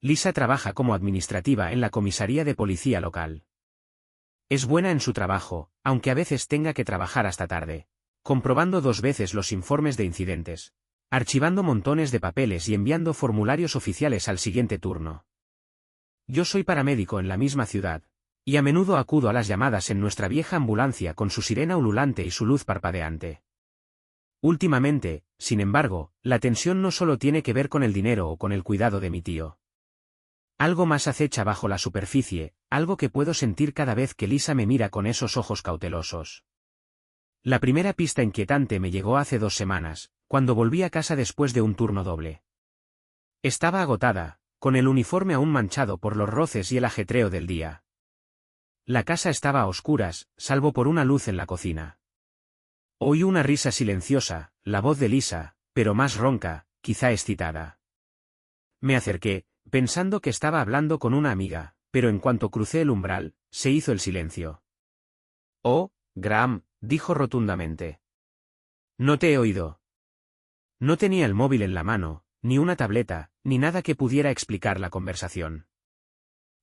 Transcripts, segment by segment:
Lisa trabaja como administrativa en la comisaría de policía local. Es buena en su trabajo, aunque a veces tenga que trabajar hasta tarde, comprobando 2 veces los informes de incidentes, archivando montones de papeles y enviando formularios oficiales al siguiente turno. Yo soy paramédico en la misma ciudad, y a menudo acudo a las llamadas en nuestra vieja ambulancia con su sirena ululante y su luz parpadeante. Últimamente, sin embargo, la tensión no solo tiene que ver con el dinero o con el cuidado de mi tío. Algo más acecha bajo la superficie, algo que puedo sentir cada vez que Lisa me mira con esos ojos cautelosos. La primera pista inquietante me llegó hace 2 semanas, cuando volví a casa después de un turno doble. Estaba agotada, con el uniforme aún manchado por los roces y el ajetreo del día. La casa estaba a oscuras, salvo por una luz en la cocina. Oí una risa silenciosa, la voz de Lisa, pero más ronca, quizá excitada. Me acerqué, pensando que estaba hablando con una amiga, pero en cuanto crucé el umbral, se hizo el silencio. «Oh, Graham», dijo rotundamente. «No te he oído». No tenía el móvil en la mano, ni una tableta, ni nada que pudiera explicar la conversación.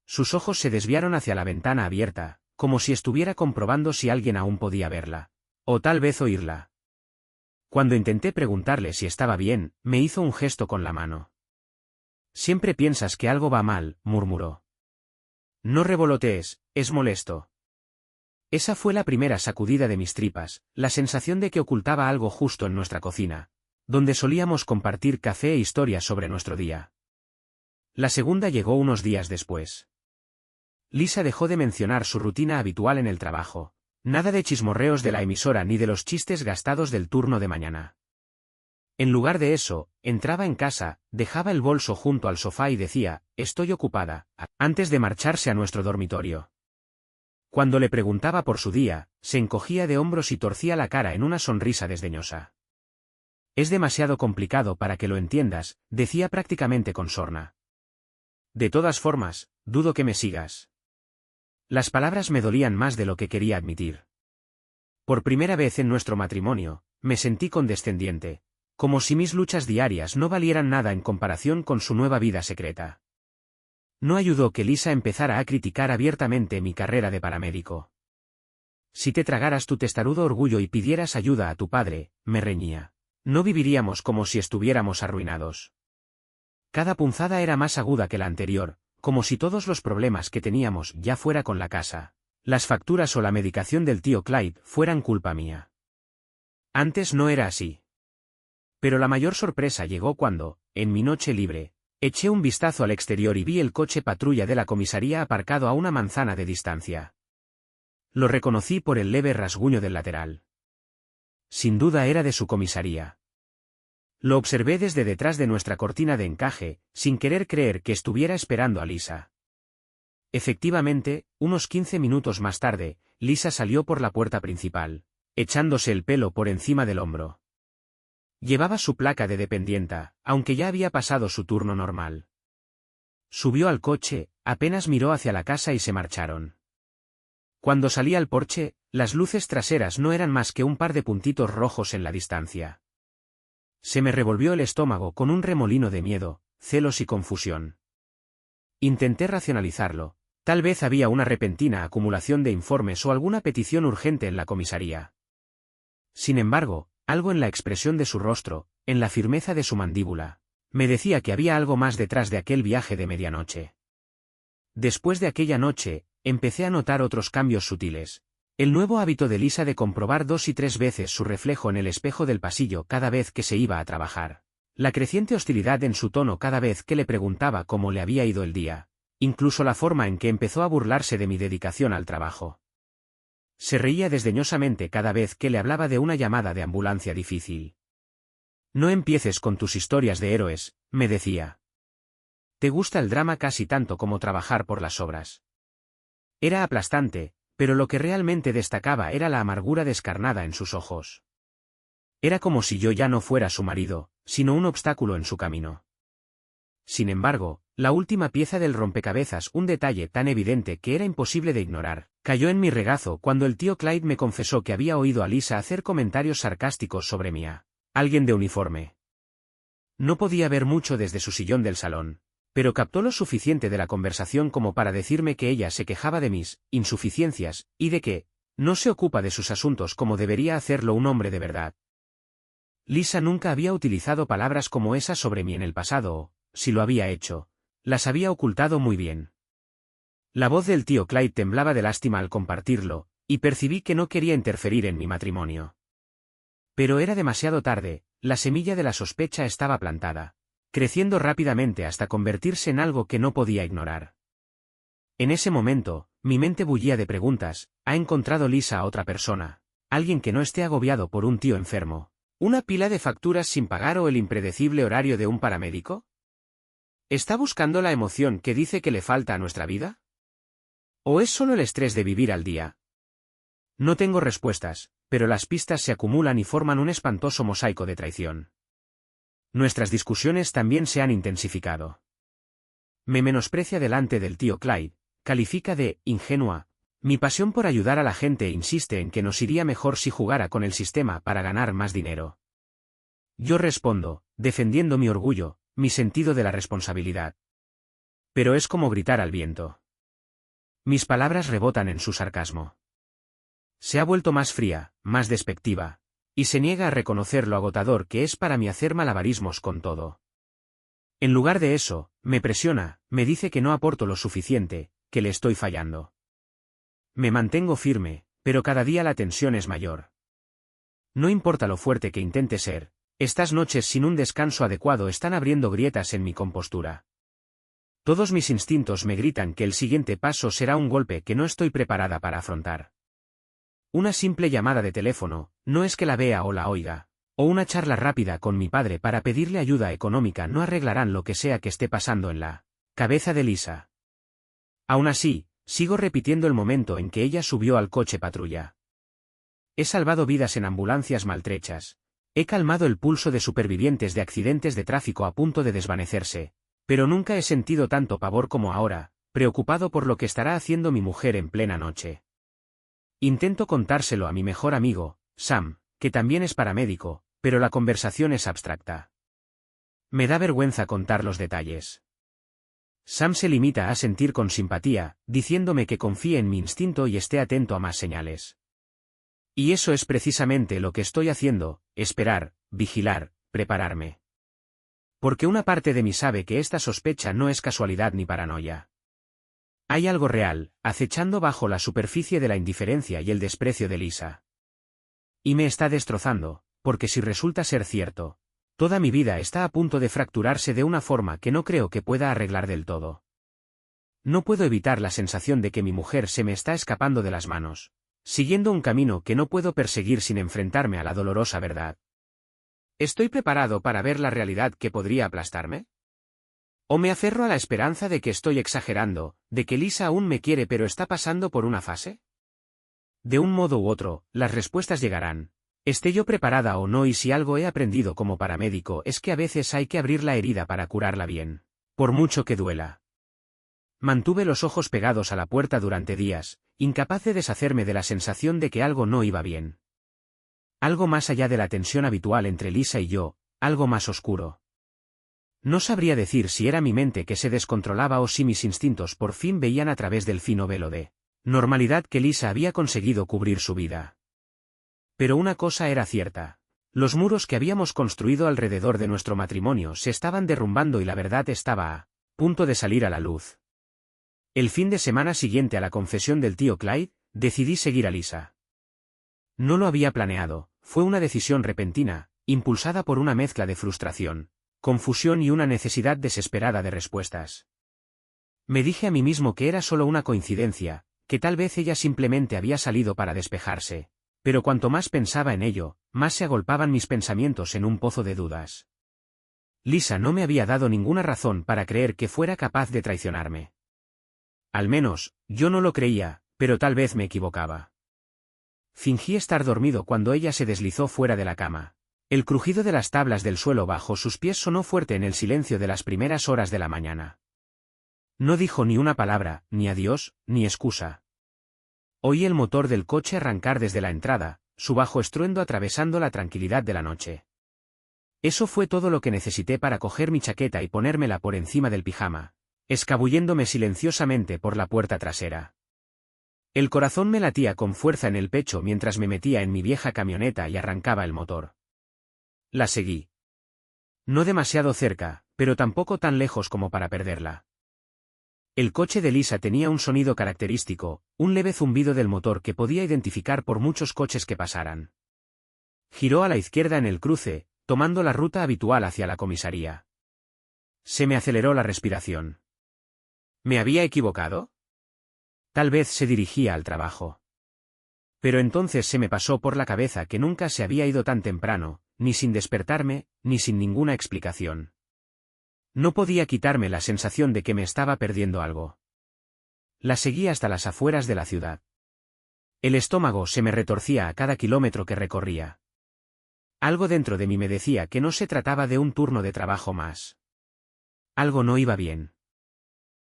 Sus ojos se desviaron hacia la ventana abierta, como si estuviera comprobando si alguien aún podía verla, o tal vez oírla. Cuando intenté preguntarle si estaba bien, me hizo un gesto con la mano. «Siempre piensas que algo va mal», murmuró. «No revolotees, es molesto». Esa fue la primera sacudida de mis tripas, la sensación de que ocultaba algo justo en nuestra cocina, donde solíamos compartir café e historias sobre nuestro día. La segunda llegó unos días después. Lisa dejó de mencionar su rutina habitual en el trabajo, nada de chismorreos de la emisora ni de los chistes gastados del turno de mañana. En lugar de eso, entraba en casa, dejaba el bolso junto al sofá y decía, «Estoy ocupada», antes de marcharse a nuestro dormitorio. Cuando le preguntaba por su día, se encogía de hombros y torcía la cara en una sonrisa desdeñosa. «Es demasiado complicado para que lo entiendas», decía prácticamente con sorna. «De todas formas, dudo que me sigas». Las palabras me dolían más de lo que quería admitir. Por primera vez en nuestro matrimonio, me sentí condescendiente, como si mis luchas diarias no valieran nada en comparación con su nueva vida secreta. No ayudó que Lisa empezara a criticar abiertamente mi carrera de paramédico. «Si te tragaras tu testarudo orgullo y pidieras ayuda a tu padre», me reñía, «no viviríamos como si estuviéramos arruinados». Cada punzada era más aguda que la anterior, como si todos los problemas que teníamos, ya fuera con la casa, las facturas o la medicación del tío Clyde, fueran culpa mía. Antes no era así. Pero la mayor sorpresa llegó cuando, en mi noche libre, eché un vistazo al exterior y vi el coche patrulla de la comisaría aparcado a una manzana de distancia. Lo reconocí por el leve rasguño del lateral. Sin duda era de su comisaría. Lo observé desde detrás de nuestra cortina de encaje, sin querer creer que estuviera esperando a Lisa. Efectivamente, unos 15 minutos más tarde, Lisa salió por la puerta principal, echándose el pelo por encima del hombro. Llevaba su placa de dependienta, aunque ya había pasado su turno normal. Subió al coche, apenas miró hacia la casa y se marcharon. Cuando salí al porche, las luces traseras no eran más que un par de puntitos rojos en la distancia. Se me revolvió el estómago con un remolino de miedo, celos y confusión. Intenté racionalizarlo, tal vez había una repentina acumulación de informes o alguna petición urgente en la comisaría. Sin embargo, algo en la expresión de su rostro, en la firmeza de su mandíbula, me decía que había algo más detrás de aquel viaje de medianoche. Después de aquella noche, empecé a notar otros cambios sutiles. El nuevo hábito de Lisa de comprobar 2 y 3 veces su reflejo en el espejo del pasillo cada vez que se iba a trabajar. La creciente hostilidad en su tono cada vez que le preguntaba cómo le había ido el día. Incluso la forma en que empezó a burlarse de mi dedicación al trabajo. Se reía desdeñosamente cada vez que le hablaba de una llamada de ambulancia difícil. «No empieces con tus historias de héroes», me decía. «Te gusta el drama casi tanto como trabajar por las obras». Era aplastante, pero lo que realmente destacaba era la amargura descarnada en sus ojos. Era como si yo ya no fuera su marido, sino un obstáculo en su camino. Sin embargo, la última pieza del rompecabezas, un detalle tan evidente que era imposible de ignorar, cayó en mi regazo cuando el tío Clyde me confesó que había oído a Lisa hacer comentarios sarcásticos sobre mí. Alguien de uniforme. No podía ver mucho desde su sillón del salón, pero captó lo suficiente de la conversación como para decirme que ella se quejaba de mis insuficiencias, y de que no se ocupa de sus asuntos como debería hacerlo un hombre de verdad. Lisa nunca había utilizado palabras como esas sobre mí en el pasado o, si lo había hecho, las había ocultado muy bien. La voz del tío Clyde temblaba de lástima al compartirlo, y percibí que no quería interferir en mi matrimonio. Pero era demasiado tarde, la semilla de la sospecha estaba plantada, creciendo rápidamente hasta convertirse en algo que no podía ignorar. En ese momento, mi mente bullía de preguntas. ¿Ha encontrado Lisa a otra persona? ¿Alguien que no esté agobiado por un tío enfermo? ¿Una pila de facturas sin pagar o el impredecible horario de un paramédico? ¿Está buscando la emoción que dice que le falta a nuestra vida? ¿O es solo el estrés de vivir al día? No tengo respuestas, pero las pistas se acumulan y forman un espantoso mosaico de traición. Nuestras discusiones también se han intensificado. Me menosprecia delante del tío Clyde, califica de ingenua mi pasión por ayudar a la gente e insiste en que nos iría mejor si jugara con el sistema para ganar más dinero. Yo respondo, defendiendo mi orgullo, mi sentido de la responsabilidad. Pero es como gritar al viento. Mis palabras rebotan en su sarcasmo. Se ha vuelto más fría, más despectiva, y se niega a reconocer lo agotador que es para mí hacer malabarismos con todo. En lugar de eso, me presiona, me dice que no aporto lo suficiente, que le estoy fallando. Me mantengo firme, pero cada día la tensión es mayor. No importa lo fuerte que intente ser, estas noches sin un descanso adecuado están abriendo grietas en mi compostura. Todos mis instintos me gritan que el siguiente paso será un golpe que no estoy preparada para afrontar. Una simple llamada de teléfono, no es que la vea o la oiga, o una charla rápida con mi padre para pedirle ayuda económica no arreglarán lo que sea que esté pasando en la cabeza de Lisa. Aún así, sigo repitiendo el momento en que ella subió al coche patrulla. He salvado vidas en ambulancias maltrechas. He calmado el pulso de supervivientes de accidentes de tráfico a punto de desvanecerse, pero nunca he sentido tanto pavor como ahora, preocupado por lo que estará haciendo mi mujer en plena noche. Intento contárselo a mi mejor amigo, Sam, que también es paramédico, pero la conversación es abstracta. Me da vergüenza contar los detalles. Sam se limita a sentir con simpatía, diciéndome que confíe en mi instinto y esté atento a más señales. Y eso es precisamente lo que estoy haciendo, esperar, vigilar, prepararme. Porque una parte de mí sabe que esta sospecha no es casualidad ni paranoia. Hay algo real, acechando bajo la superficie de la indiferencia y el desprecio de Lisa. Y me está destrozando, porque si resulta ser cierto, toda mi vida está a punto de fracturarse de una forma que no creo que pueda arreglar del todo. No puedo evitar la sensación de que mi mujer se me está escapando de las manos, siguiendo un camino que no puedo perseguir sin enfrentarme a la dolorosa verdad. ¿Estoy preparado para ver la realidad que podría aplastarme? ¿O me aferro a la esperanza de que estoy exagerando, de que Lisa aún me quiere pero está pasando por una fase? De un modo u otro, las respuestas llegarán. Esté yo preparada o no, y si algo he aprendido como paramédico es que a veces hay que abrir la herida para curarla bien, por mucho que duela. Mantuve los ojos pegados a la puerta durante días, incapaz de deshacerme de la sensación de que algo no iba bien. Algo más allá de la tensión habitual entre Lisa y yo, algo más oscuro. No sabría decir si era mi mente que se descontrolaba o si mis instintos por fin veían a través del fino velo de normalidad que Lisa había conseguido cubrir su vida. Pero una cosa era cierta. Los muros que habíamos construido alrededor de nuestro matrimonio se estaban derrumbando y la verdad estaba a punto de salir a la luz. El fin de semana siguiente a la confesión del tío Clyde, decidí seguir a Lisa. No lo había planeado, fue una decisión repentina, impulsada por una mezcla de frustración, confusión y una necesidad desesperada de respuestas. Me dije a mí mismo que era solo una coincidencia, que tal vez ella simplemente había salido para despejarse. Pero cuanto más pensaba en ello, más se agolpaban mis pensamientos en un pozo de dudas. Lisa no me había dado ninguna razón para creer que fuera capaz de traicionarme. Al menos, yo no lo creía, pero tal vez me equivocaba. Fingí estar dormido cuando ella se deslizó fuera de la cama. El crujido de las tablas del suelo bajo sus pies sonó fuerte en el silencio de las primeras horas de la mañana. No dijo ni una palabra, ni adiós, ni excusa. Oí el motor del coche arrancar desde la entrada, su bajo estruendo atravesando la tranquilidad de la noche. Eso fue todo lo que necesité para coger mi chaqueta y ponérmela por encima del pijama, escabulléndome silenciosamente por la puerta trasera. El corazón me latía con fuerza en el pecho mientras me metía en mi vieja camioneta y arrancaba el motor. La seguí. No demasiado cerca, pero tampoco tan lejos como para perderla. El coche de Lisa tenía un sonido característico, un leve zumbido del motor que podía identificar por muchos coches que pasaran. Giró a la izquierda en el cruce, tomando la ruta habitual hacia la comisaría. Se me aceleró la respiración. ¿Me había equivocado? Tal vez se dirigía al trabajo. Pero entonces se me pasó por la cabeza que nunca se había ido tan temprano, ni sin despertarme, ni sin ninguna explicación. No podía quitarme la sensación de que me estaba perdiendo algo. La seguí hasta las afueras de la ciudad. El estómago se me retorcía a cada kilómetro que recorría. Algo dentro de mí me decía que no se trataba de un turno de trabajo más. Algo no iba bien.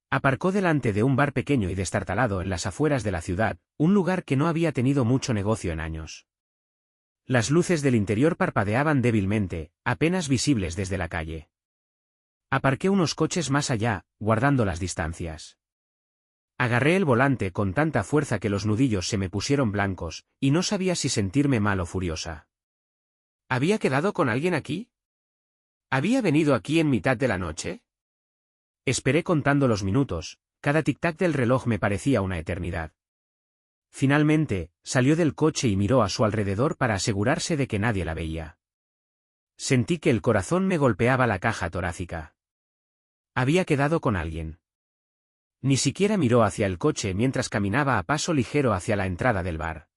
Aparcó delante de un bar pequeño y destartalado en las afueras de la ciudad, un lugar que no había tenido mucho negocio en años. Las luces del interior parpadeaban débilmente, apenas visibles desde la calle. Aparqué unos coches más allá, guardando las distancias. Agarré el volante con tanta fuerza que los nudillos se me pusieron blancos, y no sabía si sentirme mal o furiosa. ¿Había quedado con alguien aquí? ¿Había venido aquí en mitad de la noche? Esperé contando los minutos, cada tic-tac del reloj me parecía una eternidad. Finalmente, salió del coche y miró a su alrededor para asegurarse de que nadie la veía. Sentí que el corazón me golpeaba la caja torácica. Había quedado con alguien. Ni siquiera miró hacia el coche mientras caminaba a paso ligero hacia la entrada del bar.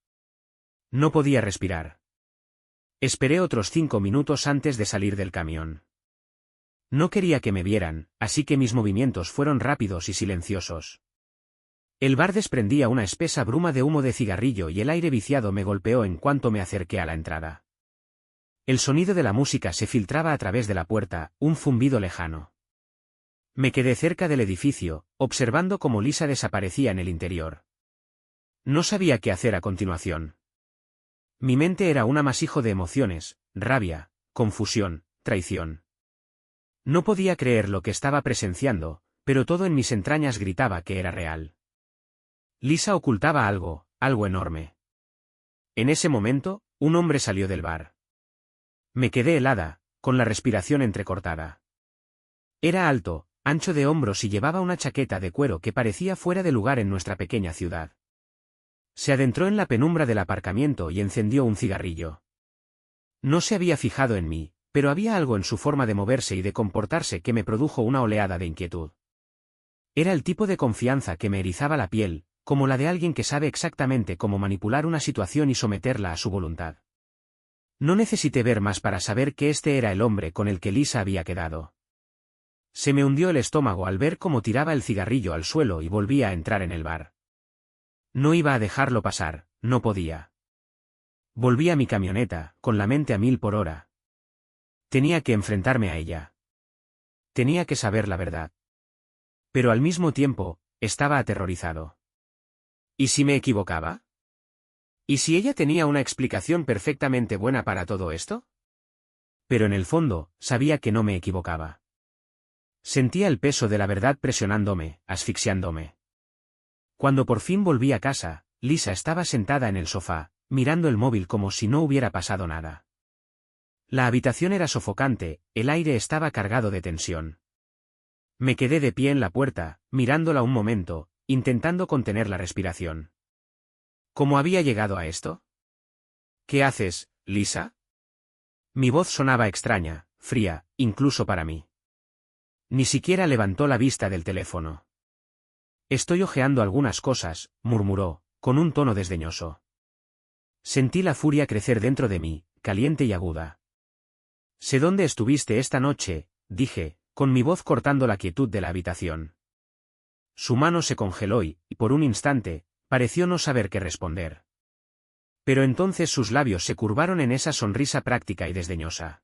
No podía respirar. Esperé otros 5 minutos antes de salir del camión. No quería que me vieran, así que mis movimientos fueron rápidos y silenciosos. El bar desprendía una espesa bruma de humo de cigarrillo y el aire viciado me golpeó en cuanto me acerqué a la entrada. El sonido de la música se filtraba a través de la puerta, un zumbido lejano. Me quedé cerca del edificio, observando cómo Lisa desaparecía en el interior. No sabía qué hacer a continuación. Mi mente era un amasijo de emociones, rabia, confusión, traición. No podía creer lo que estaba presenciando, pero todo en mis entrañas gritaba que era real. Lisa ocultaba algo, algo enorme. En ese momento, un hombre salió del bar. Me quedé helada, con la respiración entrecortada. Era alto, ancho de hombros y llevaba una chaqueta de cuero que parecía fuera de lugar en nuestra pequeña ciudad. Se adentró en la penumbra del aparcamiento y encendió un cigarrillo. No se había fijado en mí, pero había algo en su forma de moverse y de comportarse que me produjo una oleada de inquietud. Era el tipo de confianza que me erizaba la piel, como la de alguien que sabe exactamente cómo manipular una situación y someterla a su voluntad. No necesité ver más para saber que este era el hombre con el que Lisa había quedado. Se me hundió el estómago al ver cómo tiraba el cigarrillo al suelo y volvía a entrar en el bar. No iba a dejarlo pasar, no podía. Volví a mi camioneta, con la mente a 1000 por hora. Tenía que enfrentarme a ella. Tenía que saber la verdad. Pero al mismo tiempo, estaba aterrorizado. ¿Y si me equivocaba? ¿Y si ella tenía una explicación perfectamente buena para todo esto? Pero en el fondo, sabía que no me equivocaba. Sentía el peso de la verdad presionándome, asfixiándome. Cuando por fin volví a casa, Lisa estaba sentada en el sofá, mirando el móvil como si no hubiera pasado nada. La habitación era sofocante, el aire estaba cargado de tensión. Me quedé de pie en la puerta, mirándola un momento, intentando contener la respiración. ¿Cómo había llegado a esto? ¿Qué haces, Lisa? Mi voz sonaba extraña, fría, incluso para mí. Ni siquiera levantó la vista del teléfono. Estoy hojeando algunas cosas, murmuró, con un tono desdeñoso. Sentí la furia crecer dentro de mí, caliente y aguda. Sé dónde estuviste esta noche, dije, con mi voz cortando la quietud de la habitación. Su mano se congeló y, por un instante, pareció no saber qué responder. Pero entonces sus labios se curvaron en esa sonrisa práctica y desdeñosa.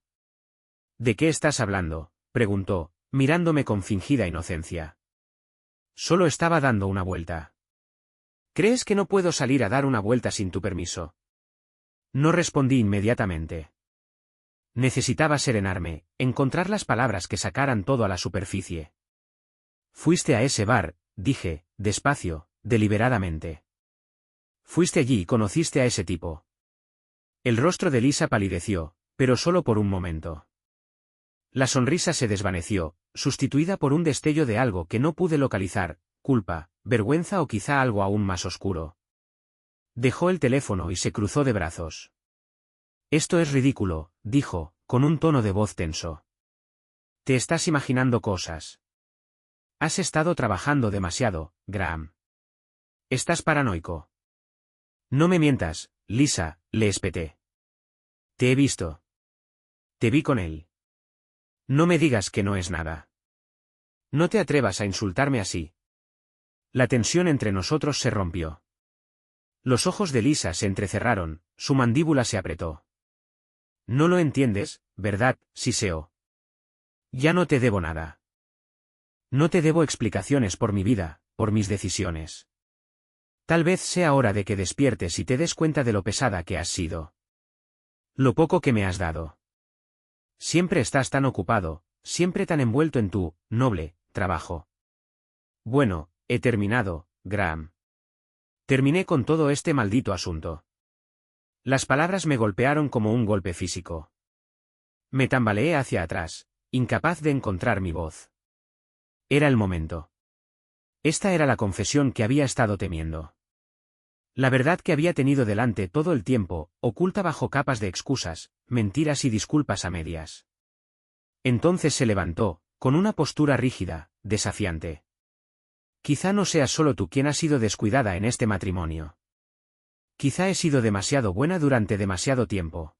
¿De qué estás hablando?, preguntó, mirándome con fingida inocencia. Solo estaba dando una vuelta. ¿Crees que no puedo salir a dar una vuelta sin tu permiso? No respondí inmediatamente. Necesitaba serenarme, encontrar las palabras que sacaran todo a la superficie. Fuiste a ese bar, dije, despacio, deliberadamente. Fuiste allí y conociste a ese tipo. El rostro de Lisa palideció, pero solo por un momento. La sonrisa se desvaneció, sustituida por un destello de algo que no pude localizar, culpa, vergüenza o quizá algo aún más oscuro. Dejó el teléfono y se cruzó de brazos. Esto es ridículo, dijo, con un tono de voz tenso. Te estás imaginando cosas. Has estado trabajando demasiado, Graham. Estás paranoico. No me mientas, Lisa, le espeté. Te he visto. Te vi con él. No me digas que no es nada. No te atrevas a insultarme así. La tensión entre nosotros se rompió. Los ojos de Lisa se entrecerraron, su mandíbula se apretó. No lo entiendes, ¿verdad, Siseo? Ya no te debo nada. No te debo explicaciones por mi vida, por mis decisiones. Tal vez sea hora de que despiertes y te des cuenta de lo pesada que has sido. Lo poco que me has dado. Siempre estás tan ocupado, siempre tan envuelto en tu, noble, trabajo. Bueno, he terminado, Graham. Terminé con todo este maldito asunto. Las palabras me golpearon como un golpe físico. Me tambaleé hacia atrás, incapaz de encontrar mi voz. Era el momento. Esta era la confesión que había estado temiendo. La verdad que había tenido delante todo el tiempo, oculta bajo capas de excusas, mentiras y disculpas a medias. Entonces se levantó, con una postura rígida, desafiante. Quizá no seas solo tú quien ha sido descuidada en este matrimonio. Quizá he sido demasiado buena durante demasiado tiempo.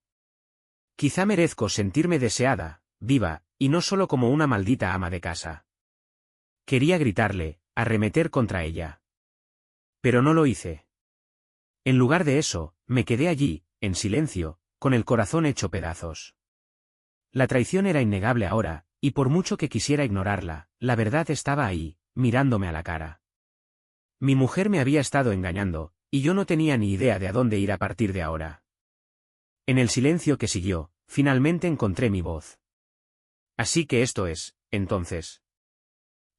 Quizá merezco sentirme deseada, viva, y no solo como una maldita ama de casa. Quería gritarle, arremeter contra ella. Pero no lo hice. En lugar de eso, me quedé allí, en silencio, con el corazón hecho pedazos. La traición era innegable ahora, y por mucho que quisiera ignorarla, la verdad estaba ahí, mirándome a la cara. Mi mujer me había estado engañando, y yo no tenía ni idea de a dónde ir a partir de ahora. En el silencio que siguió, finalmente encontré mi voz. Así que esto es, entonces.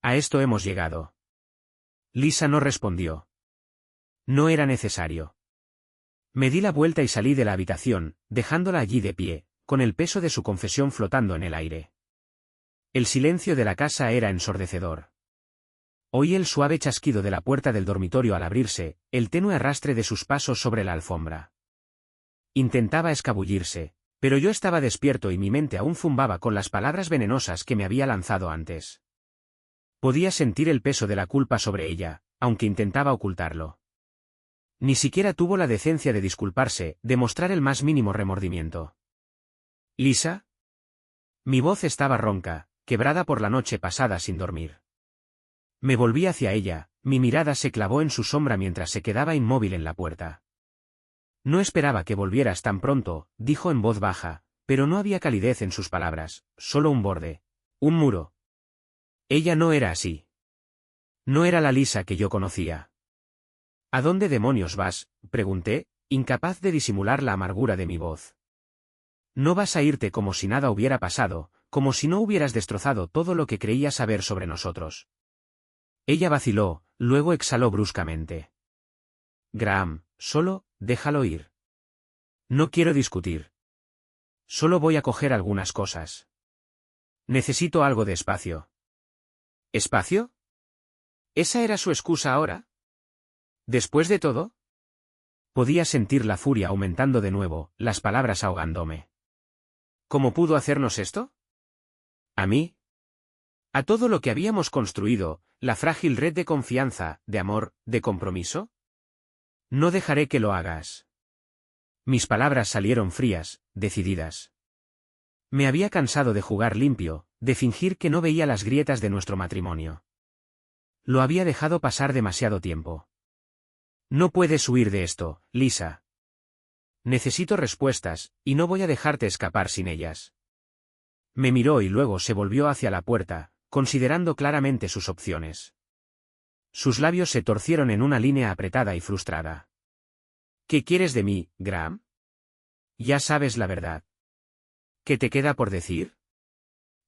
A esto hemos llegado. Lisa no respondió. No era necesario. Me di la vuelta y salí de la habitación, dejándola allí de pie, con el peso de su confesión flotando en el aire. El silencio de la casa era ensordecedor. Oí el suave chasquido de la puerta del dormitorio al abrirse, el tenue arrastre de sus pasos sobre la alfombra. Intentaba escabullirse, pero yo estaba despierto y mi mente aún zumbaba con las palabras venenosas que me había lanzado antes. Podía sentir el peso de la culpa sobre ella, aunque intentaba ocultarlo. Ni siquiera tuvo la decencia de disculparse, de mostrar el más mínimo remordimiento. ¿Lisa? Mi voz estaba ronca, quebrada por la noche pasada sin dormir. Me volví hacia ella, mi mirada se clavó en su sombra mientras se quedaba inmóvil en la puerta. No esperaba que volvieras tan pronto, dijo en voz baja, pero no había calidez en sus palabras, solo un borde, un muro. Ella no era así. No era la Lisa que yo conocía. ¿A dónde demonios vas?, pregunté, incapaz de disimular la amargura de mi voz. No vas a irte como si nada hubiera pasado, como si no hubieras destrozado todo lo que creía saber sobre nosotros. Ella vaciló, luego exhaló bruscamente. Graham, solo, déjalo ir. No quiero discutir. Solo voy a coger algunas cosas. Necesito algo de espacio. ¿Espacio? ¿Esa era su excusa ahora? ¿Después de todo? Podía sentir la furia aumentando de nuevo, las palabras ahogándome. ¿Cómo pudo hacernos esto? ¿A mí? ¿A todo lo que habíamos construido, la frágil red de confianza, de amor, de compromiso? No dejaré que lo hagas. Mis palabras salieron frías, decididas. Me había cansado de jugar limpio, de fingir que no veía las grietas de nuestro matrimonio. Lo había dejado pasar demasiado tiempo. No puedes huir de esto, Lisa. Necesito respuestas, y no voy a dejarte escapar sin ellas. Me miró y luego se volvió hacia la puerta, considerando claramente sus opciones. Sus labios se torcieron en una línea apretada y frustrada. ¿Qué quieres de mí, Graham? Ya sabes la verdad. ¿Qué te queda por decir?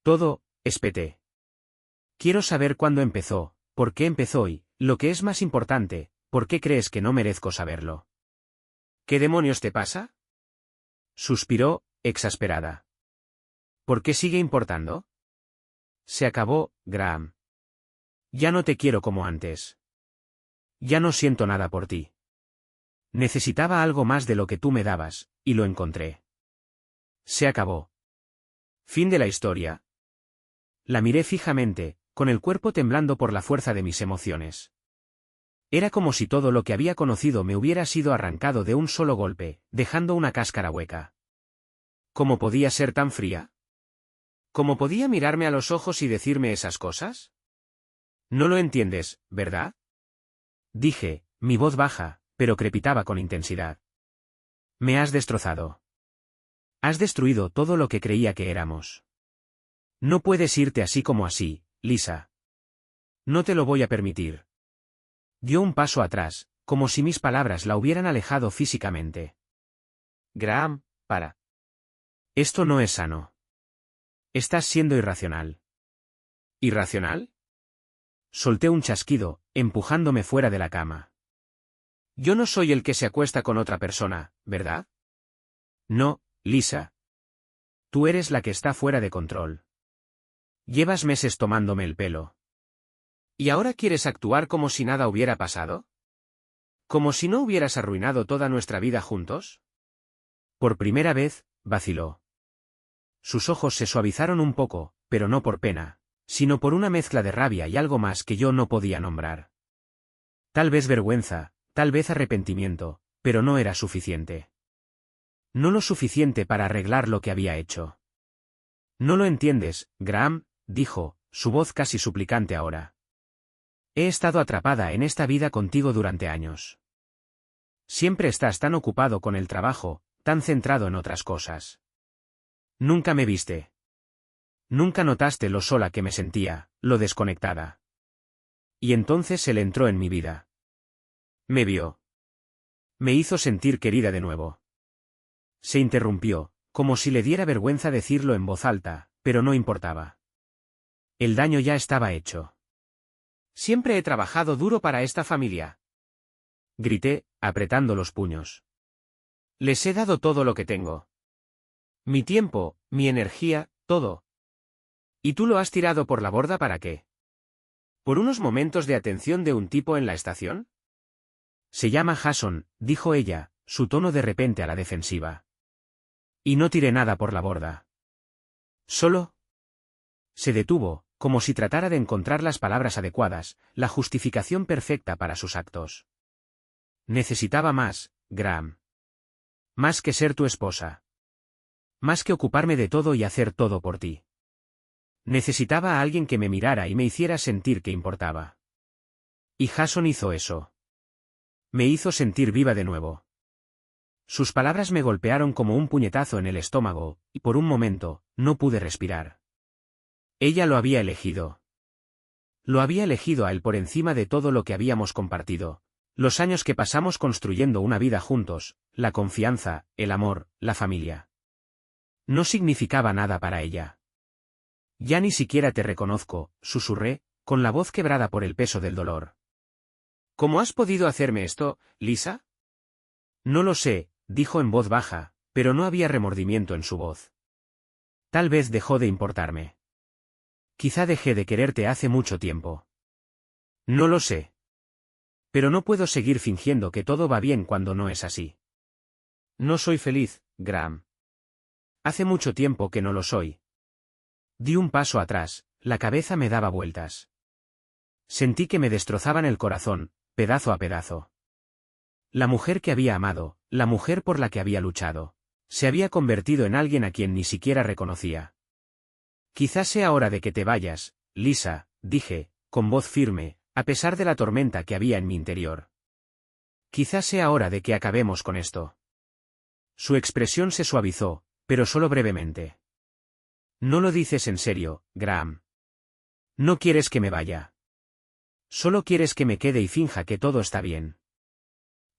Todo, espeté. Quiero saber cuándo empezó, por qué empezó y, lo que es más importante, ¿por qué crees que no merezco saberlo? ¿Qué demonios te pasa? Suspiró, exasperada. ¿Por qué sigue importando? Se acabó, Graham. Ya no te quiero como antes. Ya no siento nada por ti. Necesitaba algo más de lo que tú me dabas, y lo encontré. Se acabó. Fin de la historia. La miré fijamente, con el cuerpo temblando por la fuerza de mis emociones. Era como si todo lo que había conocido me hubiera sido arrancado de un solo golpe, dejando una cáscara hueca. ¿Cómo podía ser tan fría? ¿Cómo podía mirarme a los ojos y decirme esas cosas? No lo entiendes, ¿verdad? Dije, mi voz baja, pero crepitaba con intensidad. Me has destrozado. Has destruido todo lo que creía que éramos. No puedes irte así como así, Lisa. No te lo voy a permitir. Dio un paso atrás, como si mis palabras la hubieran alejado físicamente. Graham, para. Esto no es sano. Estás siendo irracional. ¿Irracional? Solté un chasquido, empujándome fuera de la cama. Yo no soy el que se acuesta con otra persona, ¿verdad? No, Lisa. Tú eres la que está fuera de control. Llevas meses tomándome el pelo. ¿Y ahora quieres actuar como si nada hubiera pasado? ¿Como si no hubieras arruinado toda nuestra vida juntos? Por primera vez, vaciló. Sus ojos se suavizaron un poco, pero no por pena, sino por una mezcla de rabia y algo más que yo no podía nombrar. Tal vez vergüenza, tal vez arrepentimiento, pero no era suficiente. No lo suficiente para arreglar lo que había hecho. No lo entiendes, Graham, dijo, su voz casi suplicante ahora. He estado atrapada en esta vida contigo durante años. Siempre estás tan ocupado con el trabajo, tan centrado en otras cosas. Nunca me viste. Nunca notaste lo sola que me sentía, lo desconectada. Y entonces él entró en mi vida. Me vio. Me hizo sentir querida de nuevo. Se interrumpió, como si le diera vergüenza decirlo en voz alta, pero no importaba. El daño ya estaba hecho. Siempre he trabajado duro para esta familia. Grité, apretando los puños. Les he dado todo lo que tengo. Mi tiempo, mi energía, todo. ¿Y tú lo has tirado por la borda para qué? ¿Por unos momentos de atención de un tipo en la estación? Se llama Jason, dijo ella, su tono de repente a la defensiva. Y no tiré nada por la borda. Solo. Se detuvo, como si tratara de encontrar las palabras adecuadas, la justificación perfecta para sus actos. Necesitaba más, Graham. Más que ser tu esposa. Más que ocuparme de todo y hacer todo por ti. Necesitaba a alguien que me mirara y me hiciera sentir que importaba. Y Jason hizo eso. Me hizo sentir viva de nuevo. Sus palabras me golpearon como un puñetazo en el estómago, y por un momento, no pude respirar. Ella lo había elegido. Lo había elegido a él por encima de todo lo que habíamos compartido. Los años que pasamos construyendo una vida juntos, la confianza, el amor, la familia. No significaba nada para ella. Ya ni siquiera te reconozco, susurré, con la voz quebrada por el peso del dolor. ¿Cómo has podido hacerme esto, Lisa? No lo sé, dijo en voz baja, pero no había remordimiento en su voz. Tal vez dejó de importarme. Quizá dejé de quererte hace mucho tiempo. No lo sé. Pero no puedo seguir fingiendo que todo va bien cuando no es así. No soy feliz, Graham. Hace mucho tiempo que no lo soy. Di un paso atrás, la cabeza me daba vueltas. Sentí que me destrozaban el corazón, pedazo a pedazo. La mujer que había amado, la mujer por la que había luchado, se había convertido en alguien a quien ni siquiera reconocía. Quizás sea hora de que te vayas, Lisa, dije, con voz firme, a pesar de la tormenta que había en mi interior. Quizás sea hora de que acabemos con esto. Su expresión se suavizó, pero solo brevemente. No lo dices en serio, Graham. No quieres que me vaya. Solo quieres que me quede y finja que todo está bien.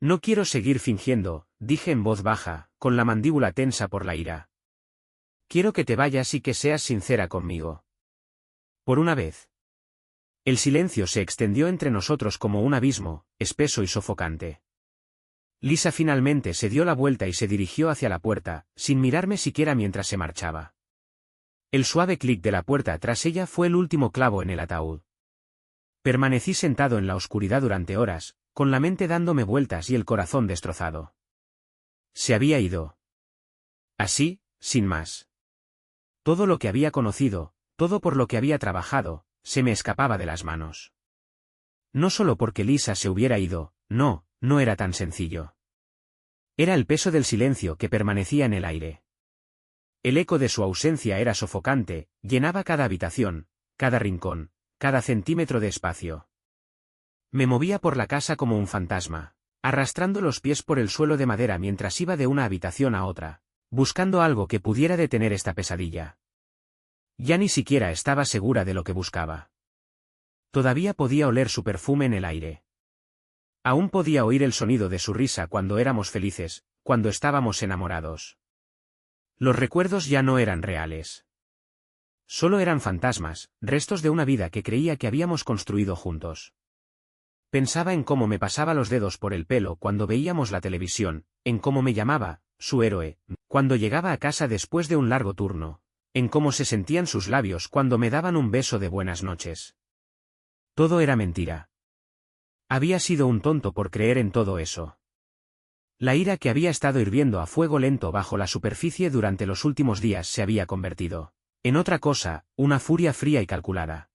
No quiero seguir fingiendo, dije en voz baja, con la mandíbula tensa por la ira. quiero que te vayas y que seas sincera conmigo. Por una vez. El silencio se extendió entre nosotros como un abismo, espeso y sofocante. Lisa finalmente se dio la vuelta y se dirigió hacia la puerta, sin mirarme siquiera mientras se marchaba. El suave clic de la puerta tras ella fue el último clavo en el ataúd. Permanecí sentado en la oscuridad durante horas, con la mente dándome vueltas y el corazón destrozado. Se había ido. Así, sin más. Todo lo que había conocido, todo por lo que había trabajado, se me escapaba de las manos. No solo porque Lisa se hubiera ido, no era tan sencillo. Era el peso del silencio que permanecía en el aire. El eco de su ausencia era sofocante, llenaba cada habitación, cada rincón, cada centímetro de espacio. Me movía por la casa como un fantasma, arrastrando los pies por el suelo de madera mientras iba de una habitación a otra, buscando algo que pudiera detener esta pesadilla. Ya ni siquiera estaba segura de lo que buscaba. Todavía podía oler su perfume en el aire. Aún podía oír el sonido de su risa cuando éramos felices, cuando estábamos enamorados. Los recuerdos ya no eran reales. Solo eran fantasmas, restos de una vida que creía que habíamos construido juntos. Pensaba en cómo me pasaba los dedos por el pelo cuando veíamos la televisión, en cómo me llamaba, su héroe, cuando llegaba a casa después de un largo turno, en cómo se sentían sus labios cuando me daban un beso de buenas noches. Todo era mentira. Había sido un tonto por creer en todo eso. La ira que había estado hirviendo a fuego lento bajo la superficie durante los últimos días se había convertido en otra cosa, una furia fría y calculada.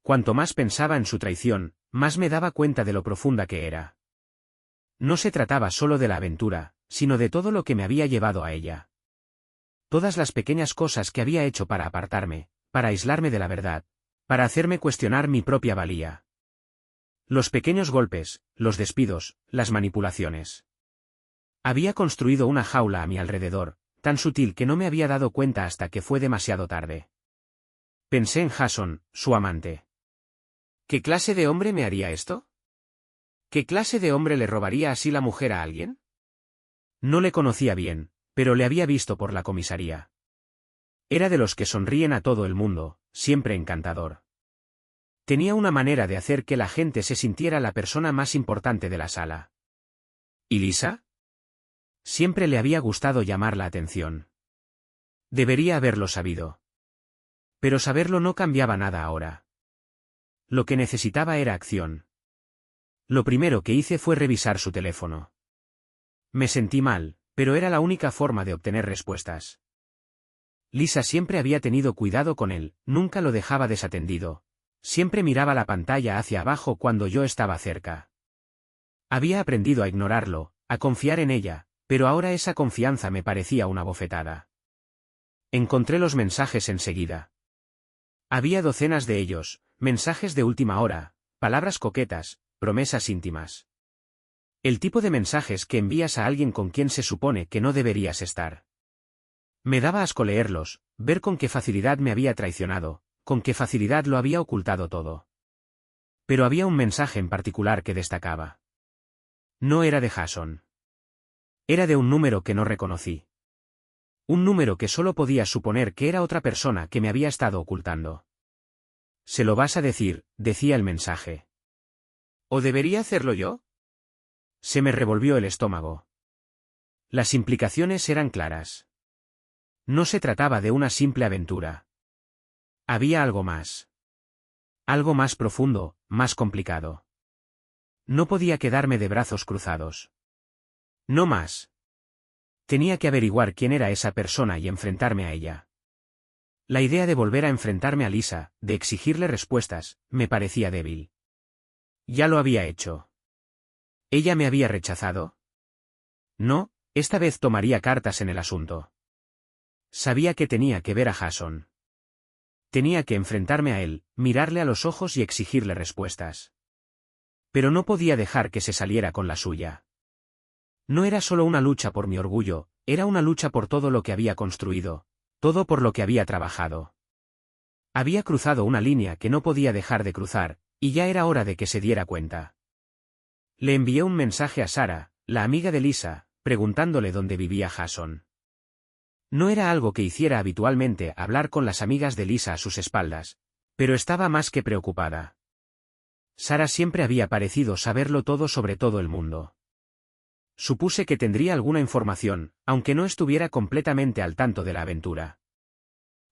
Cuanto más pensaba en su traición, más me daba cuenta de lo profunda que era. No se trataba solo de la aventura, sino de todo lo que me había llevado a ella. Todas las pequeñas cosas que había hecho para apartarme, para aislarme de la verdad, para hacerme cuestionar mi propia valía. Los pequeños golpes, los despidos, las manipulaciones. Había construido una jaula a mi alrededor, tan sutil que no me había dado cuenta hasta que fue demasiado tarde. Pensé en Jason, su amante. ¿Qué clase de hombre me haría esto? ¿Qué clase de hombre le robaría así la mujer a alguien? No le conocía bien, pero le había visto por la comisaría. Era de los que sonríen a todo el mundo, siempre encantador. Tenía una manera de hacer que la gente se sintiera la persona más importante de la sala. ¿Y Lisa? Siempre le había gustado llamar la atención. Debería haberlo sabido. Pero saberlo no cambiaba nada ahora. Lo que necesitaba era acción. Lo primero que hice fue revisar su teléfono. Me sentí mal, pero era la única forma de obtener respuestas. Lisa siempre había tenido cuidado con él, nunca lo dejaba desatendido. Siempre miraba la pantalla hacia abajo cuando yo estaba cerca. Había aprendido a ignorarlo, a confiar en ella, pero ahora esa confianza me parecía una bofetada. Encontré los mensajes enseguida. Había docenas de ellos, mensajes de última hora, palabras coquetas, promesas íntimas. El tipo de mensajes que envías a alguien con quien se supone que no deberías estar. Me daba asco leerlos, ver con qué facilidad me había traicionado, con qué facilidad lo había ocultado todo. Pero había un mensaje en particular que destacaba. No era de Jason. Era de un número que no reconocí. Un número que solo podía suponer que era otra persona que me había estado ocultando. «¿Se lo vas a decir?», decía el mensaje. «¿O debería hacerlo yo?». Se me revolvió el estómago. Las implicaciones eran claras. No se trataba de una simple aventura. Había algo más. Algo más profundo, más complicado. No podía quedarme de brazos cruzados. No más. Tenía que averiguar quién era esa persona y enfrentarme a ella. La idea de volver a enfrentarme a Lisa, de exigirle respuestas, me parecía débil. Ya lo había hecho. ¿Ella me había rechazado? No, esta vez tomaría cartas en el asunto. Sabía que tenía que ver a Jason. Tenía que enfrentarme a él, mirarle a los ojos y exigirle respuestas. Pero no podía dejar que se saliera con la suya. No era solo una lucha por mi orgullo, era una lucha por todo lo que había construido, todo por lo que había trabajado. Había cruzado una línea que no podía dejar de cruzar, y ya era hora de que se diera cuenta. Le envié un mensaje a Sara, la amiga de Lisa, preguntándole dónde vivía Jason. No era algo que hiciera habitualmente hablar con las amigas de Lisa a sus espaldas, pero estaba más que preocupada. Sara siempre había parecido saberlo todo sobre todo el mundo. Supuse que tendría alguna información, aunque no estuviera completamente al tanto de la aventura.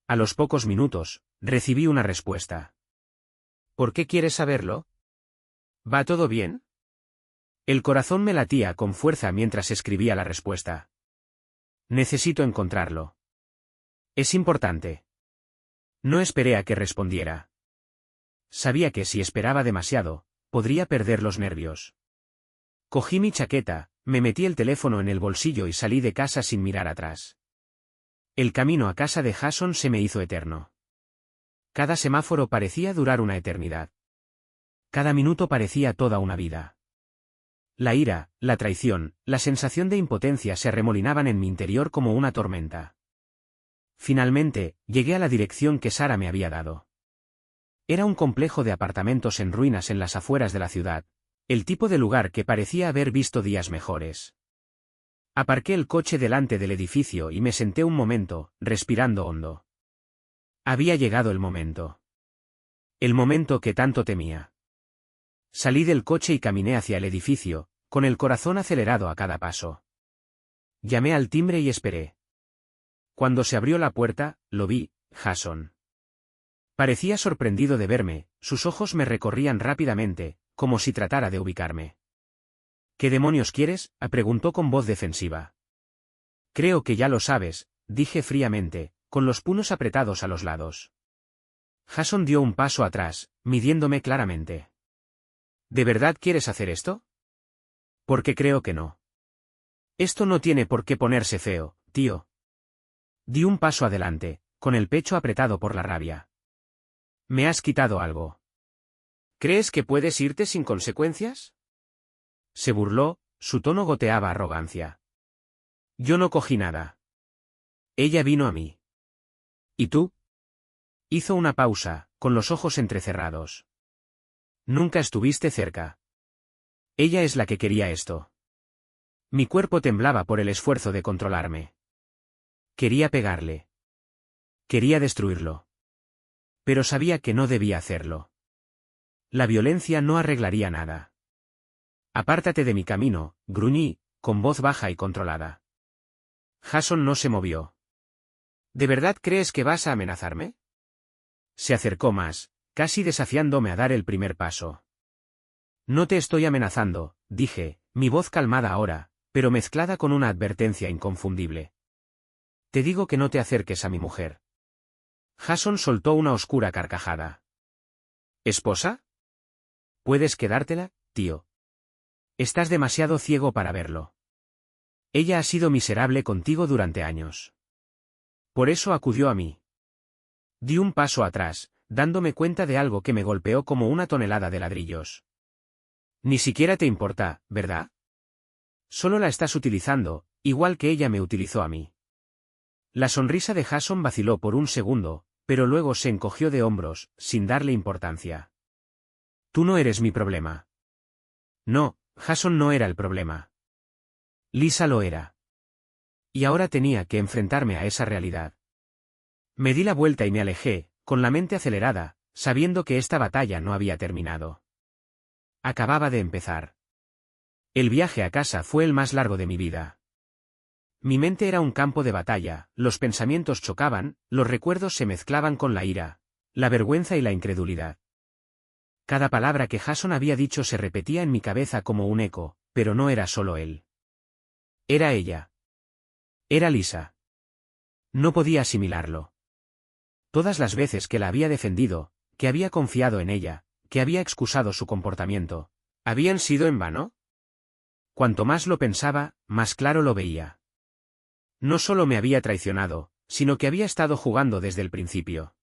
A los pocos minutos, recibí una respuesta. ¿Por qué quieres saberlo? ¿Va todo bien? El corazón me latía con fuerza mientras escribía la respuesta. Necesito encontrarlo. Es importante. No esperé a que respondiera. Sabía que si esperaba demasiado, podría perder los nervios. Cogí mi chaqueta, me metí el teléfono en el bolsillo y salí de casa sin mirar atrás. El camino a casa de Jason se me hizo eterno. Cada semáforo parecía durar una eternidad. Cada minuto parecía toda una vida. La ira, la traición, la sensación de impotencia se arremolinaban en mi interior como una tormenta. Finalmente, llegué a la dirección que Sara me había dado. Era un complejo de apartamentos en ruinas en las afueras de la ciudad, el tipo de lugar que parecía haber visto días mejores. Aparqué el coche delante del edificio y me senté un momento, respirando hondo. Había llegado el momento. El momento que tanto temía. Salí del coche y caminé hacia el edificio, con el corazón acelerado a cada paso. Llamé al timbre y esperé. Cuando se abrió la puerta, lo vi, Jason. Parecía sorprendido de verme, sus ojos me recorrían rápidamente, como si tratara de ubicarme. ¿Qué demonios quieres?, preguntó con voz defensiva. Creo que ya lo sabes, dije fríamente, con los puños apretados a los lados. Jason dio un paso atrás, midiéndome claramente. ¿De verdad quieres hacer esto? Porque creo que no. Esto no tiene por qué ponerse feo, tío. Di un paso adelante, con el pecho apretado por la rabia. ¿Me has quitado algo? ¿Crees que puedes irte sin consecuencias? Se burló, su tono goteaba arrogancia. Yo no cogí nada. Ella vino a mí. ¿Y tú? Hizo una pausa, con los ojos entrecerrados. Nunca estuviste cerca. Ella es la que quería esto. Mi cuerpo temblaba por el esfuerzo de controlarme. Quería pegarle. Quería destruirlo. Pero sabía que no debía hacerlo. La violencia no arreglaría nada. Apártate de mi camino, gruñí, con voz baja y controlada. Jason no se movió. ¿De verdad crees que vas a amenazarme? Se acercó más, casi desafiándome a dar el primer paso. No te estoy amenazando, dije, mi voz calmada ahora, pero mezclada con una advertencia inconfundible. Te digo que no te acerques a mi mujer. Jason soltó una oscura carcajada. ¿Esposa? Puedes quedártela, tío. Estás demasiado ciego para verlo. Ella ha sido miserable contigo durante años. Por eso acudió a mí. Di un paso atrás, dándome cuenta de algo que me golpeó como una tonelada de ladrillos. Ni siquiera te importa, ¿verdad? Solo la estás utilizando, igual que ella me utilizó a mí. La sonrisa de Jason vaciló por un segundo, pero luego se encogió de hombros, sin darle importancia. Tú no eres mi problema. No, Jason no era el problema. Lisa lo era. Y ahora tenía que enfrentarme a esa realidad. Me di la vuelta y me alejé, con la mente acelerada, sabiendo que esta batalla no había terminado. Acababa de empezar. El viaje a casa fue el más largo de mi vida. Mi mente era un campo de batalla, los pensamientos chocaban, los recuerdos se mezclaban con la ira, la vergüenza y la incredulidad. Cada palabra que Jason había dicho se repetía en mi cabeza como un eco, pero no era solo él. Era ella. Era Lisa. No podía asimilarlo. Todas las veces que la había defendido, que había confiado en ella, que había excusado su comportamiento, ¿habían sido en vano? Cuanto más lo pensaba, más claro lo veía. No solo me había traicionado, sino que había estado jugando desde el principio.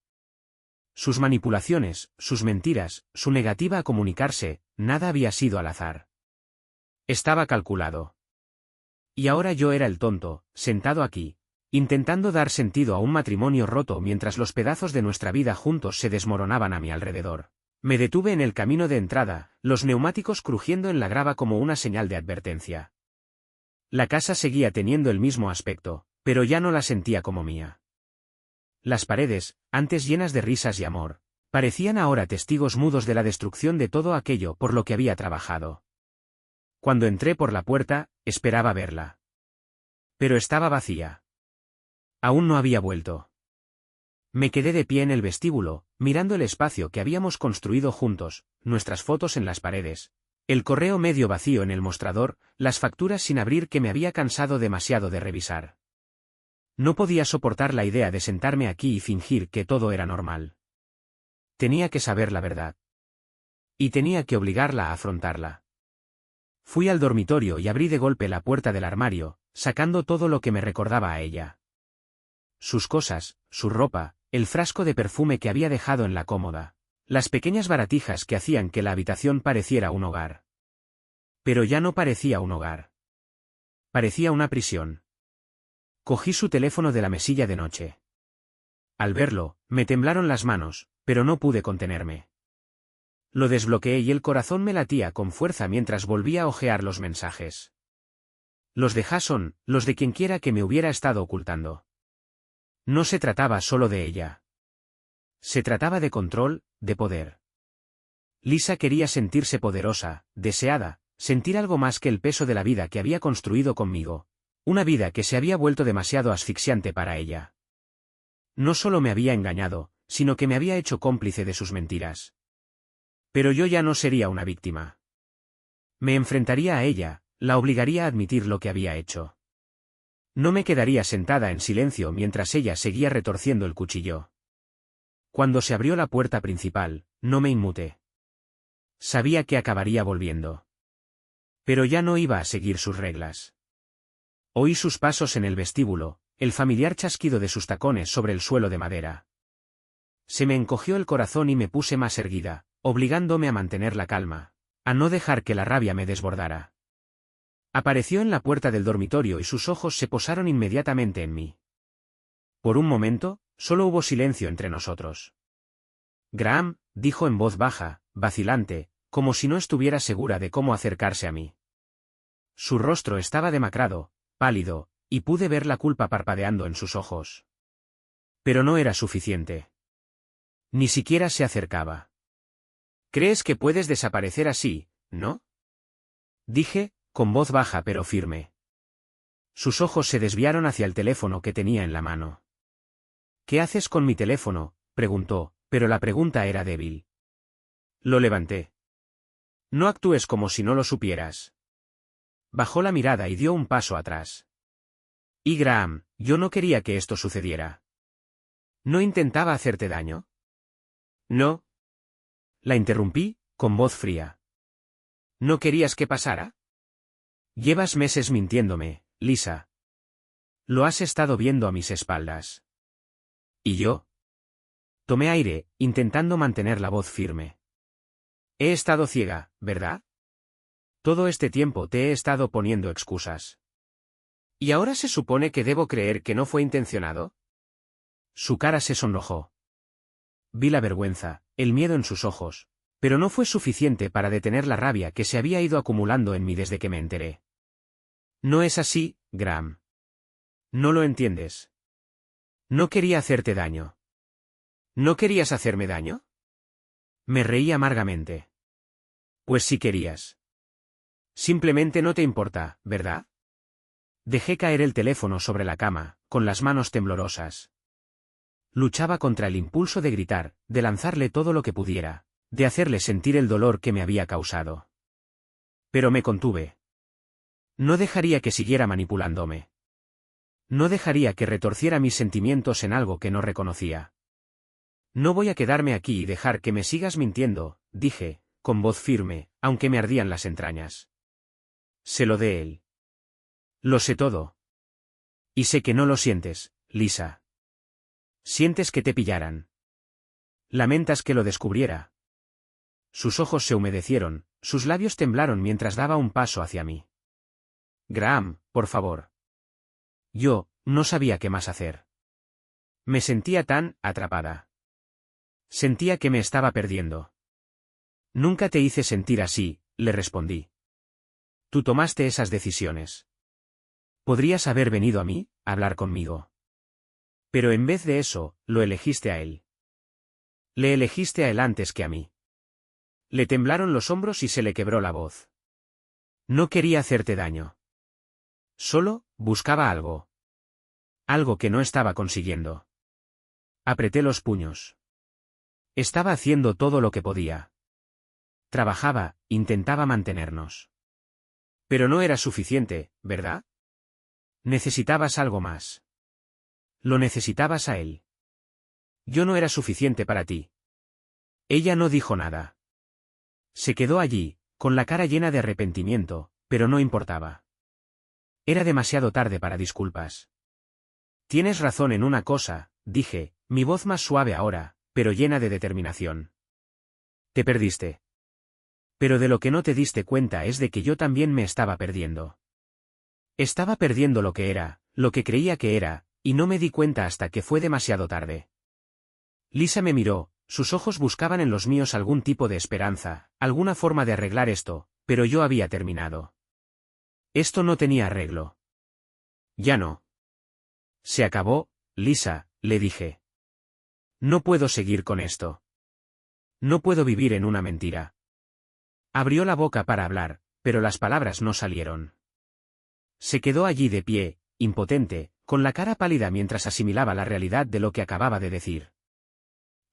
Sus manipulaciones, sus mentiras, su negativa a comunicarse, nada había sido al azar. Estaba calculado. Y ahora yo era el tonto, sentado aquí, intentando dar sentido a un matrimonio roto mientras los pedazos de nuestra vida juntos se desmoronaban a mi alrededor. Me detuve en el camino de entrada, los neumáticos crujiendo en la grava como una señal de advertencia. La casa seguía teniendo el mismo aspecto, Pero ya no la sentía como mía. Las paredes, antes llenas de risas y amor, parecían ahora testigos mudos de la destrucción de todo aquello por lo que había trabajado. Cuando entré por la puerta, esperaba verla. Pero estaba vacía. Aún no había vuelto. Me quedé de pie en el vestíbulo, mirando el espacio que habíamos construido juntos, nuestras fotos en las paredes, el correo medio vacío en el mostrador, las facturas sin abrir que me había cansado demasiado de revisar. No podía soportar la idea de sentarme aquí y fingir que todo era normal. Tenía que saber la verdad. Y tenía que obligarla a afrontarla. Fui al dormitorio y abrí de golpe la puerta del armario, sacando todo lo que me recordaba a ella. Sus cosas, su ropa, el frasco de perfume que había dejado en la cómoda, las pequeñas baratijas que hacían que la habitación pareciera un hogar. Pero ya no parecía un hogar. Parecía una prisión. Cogí su teléfono de la mesilla de noche. Al verlo, me temblaron las manos, pero no pude contenerme. Lo desbloqueé y el corazón me latía con fuerza mientras volvía a hojear los mensajes. Los de Jason, los de quienquiera que me hubiera estado ocultando. No se trataba solo de ella. Se trataba de control, de poder. Lisa quería sentirse poderosa, deseada, sentir algo más que el peso de la vida que había construido conmigo, una vida que se había vuelto demasiado asfixiante para ella. No solo me había engañado, sino que me había hecho cómplice de sus mentiras. Pero yo ya no sería una víctima. Me enfrentaría a ella, la obligaría a admitir lo que había hecho. No me quedaría sentada en silencio mientras ella seguía retorciendo el cuchillo. Cuando se abrió la puerta principal, no me inmuté. Sabía que acabaría volviendo. Pero ya no iba a seguir sus reglas. Oí sus pasos en el vestíbulo, el familiar chasquido de sus tacones sobre el suelo de madera. Se me encogió el corazón y me puse más erguida, obligándome a mantener la calma, a no dejar que la rabia me desbordara. Apareció en la puerta del dormitorio y sus ojos se posaron inmediatamente en mí. Por un momento, solo hubo silencio entre nosotros. Graham, dijo en voz baja, vacilante, como si no estuviera segura de cómo acercarse a mí. Su rostro estaba demacrado, pálido, y pude ver la culpa parpadeando en sus ojos. Pero no era suficiente. Ni siquiera se acercaba. «¿Crees que puedes desaparecer así, no?», dije, con voz baja pero firme. Sus ojos se desviaron hacia el teléfono que tenía en la mano. «¿Qué haces con mi teléfono?», preguntó, pero la pregunta era débil. Lo levanté. «No actúes como si no lo supieras». Bajó la mirada y dio un paso atrás. «Y Graham, yo no quería que esto sucediera». «¿No intentaba hacerte daño?». «No». La interrumpí, con voz fría. «¿No querías que pasara?». «Llevas meses mintiéndome, Lisa. Lo has estado viendo a mis espaldas». «¿Y yo?». Tomé aire, intentando mantener la voz firme. «He estado ciega, ¿verdad? Todo este tiempo te he estado poniendo excusas. ¿Y ahora se supone que debo creer que no fue intencionado?». Su cara se sonrojó. Vi la vergüenza, el miedo en sus ojos, pero no fue suficiente para detener la rabia que se había ido acumulando en mí desde que me enteré. «No es así, Graham. No lo entiendes. No quería hacerte daño». «¿No querías hacerme daño?». Me reí amargamente. «Pues sí querías. Simplemente no te importa, ¿verdad?». Dejé caer el teléfono sobre la cama, con las manos temblorosas. Luchaba contra el impulso de gritar, de lanzarle todo lo que pudiera, de hacerle sentir el dolor que me había causado. Pero me contuve. No dejaría que siguiera manipulándome. No dejaría que retorciera mis sentimientos en algo que no reconocía. «No voy a quedarme aquí y dejar que me sigas mintiendo», dije, con voz firme, aunque me ardían las entrañas. «Sé lo de él. Lo sé todo. Y sé que no lo sientes, Lisa. Sientes que te pillaran. Lamentas que lo descubriera». Sus ojos se humedecieron, sus labios temblaron mientras daba un paso hacia mí. «Graham, por favor». Yo no sabía qué más hacer. Me sentía tan atrapada. Sentía que me estaba perdiendo. «Nunca te hice sentir así», le respondí. «Tú tomaste esas decisiones. Podrías haber venido a mí, a hablar conmigo. Pero en vez de eso, lo elegiste a él. Le elegiste a él antes que a mí. Le temblaron los hombros y se le quebró la voz. No quería hacerte daño. Solo, buscaba algo. Algo que no estaba consiguiendo. Apreté los puños. Estaba haciendo todo lo que podía. Trabajaba, intentaba mantenernos. Pero no era suficiente, ¿verdad? Necesitabas algo más. Lo necesitabas a él. Yo no era suficiente para ti. Ella no dijo nada. Se quedó allí, con la cara llena de arrepentimiento, pero no importaba. Era demasiado tarde para disculpas. Tienes razón en una cosa, dije, mi voz más suave ahora, pero llena de determinación. Te perdiste. Pero de lo que no te diste cuenta es de que yo también me estaba perdiendo. Estaba perdiendo lo que era, lo que creía que era, y no me di cuenta hasta que fue demasiado tarde. Lisa me miró, sus ojos buscaban en los míos algún tipo de esperanza, alguna forma de arreglar esto, pero yo había terminado. Esto no tenía arreglo. Ya no. Se acabó, Lisa, le dije. No puedo seguir con esto. No puedo vivir en una mentira. Abrió la boca para hablar, pero las palabras no salieron. Se quedó allí de pie, impotente, con la cara pálida mientras asimilaba la realidad de lo que acababa de decir.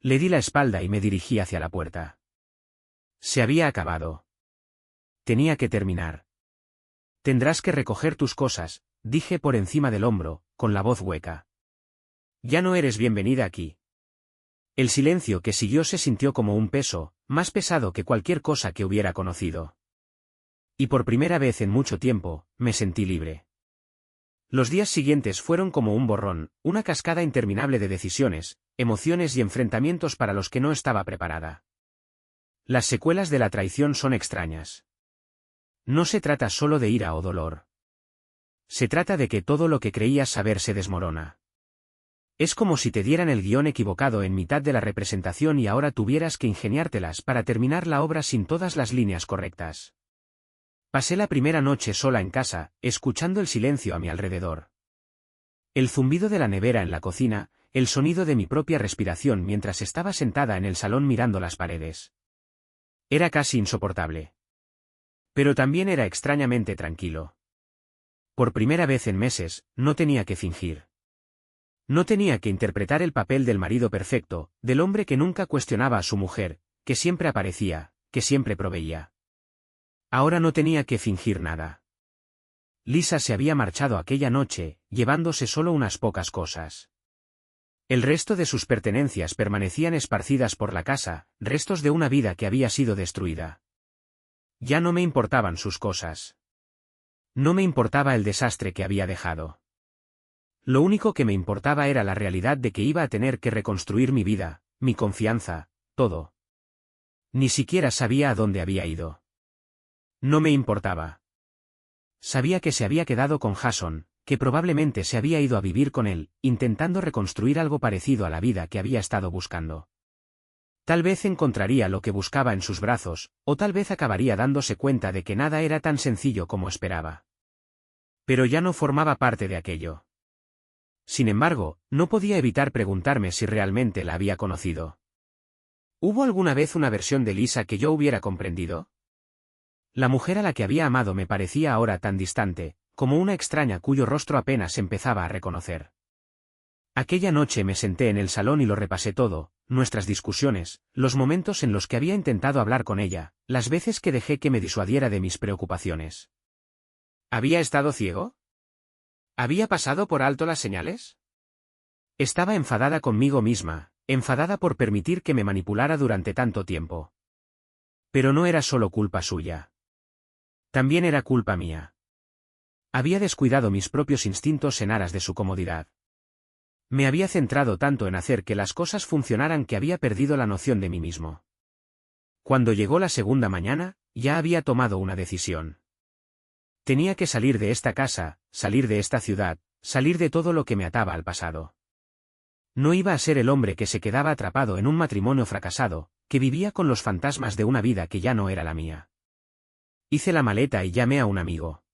Le di la espalda y me dirigí hacia la puerta. Se había acabado. Tenía que terminar. Tendrás que recoger tus cosas, dije por encima del hombro, con la voz hueca. Ya no eres bienvenida aquí. El silencio que siguió se sintió como un peso, más pesado que cualquier cosa que hubiera conocido. Y por primera vez en mucho tiempo, me sentí libre. Los días siguientes fueron como un borrón, una cascada interminable de decisiones, emociones y enfrentamientos para los que no estaba preparada. Las secuelas de la traición son extrañas. No se trata solo de ira o dolor. Se trata de que todo lo que creías saber se desmorona. Es como si te dieran el guión equivocado en mitad de la representación y ahora tuvieras que ingeniártelas para terminar la obra sin todas las líneas correctas. Pasé la primera noche sola en casa, escuchando el silencio a mi alrededor. El zumbido de la nevera en la cocina, el sonido de mi propia respiración mientras estaba sentada en el salón mirando las paredes. Era casi insoportable. Pero también era extrañamente tranquilo. Por primera vez en meses, no tenía que fingir. No tenía que interpretar el papel del marido perfecto, del hombre que nunca cuestionaba a su mujer, que siempre aparecía, que siempre proveía. Ahora no tenía que fingir nada. Lisa se había marchado aquella noche, llevándose solo unas pocas cosas. El resto de sus pertenencias permanecían esparcidas por la casa, restos de una vida que había sido destruida. Ya no me importaban sus cosas. No me importaba el desastre que había dejado. Lo único que me importaba era la realidad de que iba a tener que reconstruir mi vida, mi confianza, todo. Ni siquiera sabía a dónde había ido. No me importaba. Sabía que se había quedado con Jason, que probablemente se había ido a vivir con él, intentando reconstruir algo parecido a la vida que había estado buscando. Tal vez encontraría lo que buscaba en sus brazos, o tal vez acabaría dándose cuenta de que nada era tan sencillo como esperaba. Pero ya no formaba parte de aquello. Sin embargo, no podía evitar preguntarme si realmente la había conocido. ¿Hubo alguna vez una versión de Lisa que yo hubiera comprendido? La mujer a la que había amado me parecía ahora tan distante, como una extraña cuyo rostro apenas empezaba a reconocer. Aquella noche me senté en el salón y lo repasé todo, nuestras discusiones, los momentos en los que había intentado hablar con ella, las veces que dejé que me disuadiera de mis preocupaciones. ¿Había estado ciego? ¿Había pasado por alto las señales? Estaba enfadada conmigo misma, enfadada por permitir que me manipulara durante tanto tiempo. Pero no era solo culpa suya. También era culpa mía. Había descuidado mis propios instintos en aras de su comodidad. Me había centrado tanto en hacer que las cosas funcionaran que había perdido la noción de mí mismo. Cuando llegó la segunda mañana, ya había tomado una decisión. Tenía que salir de esta casa, salir de esta ciudad, salir de todo lo que me ataba al pasado. No iba a ser el hombre que se quedaba atrapado en un matrimonio fracasado, que vivía con los fantasmas de una vida que ya no era la mía. Hice la maleta y llamé a un amigo.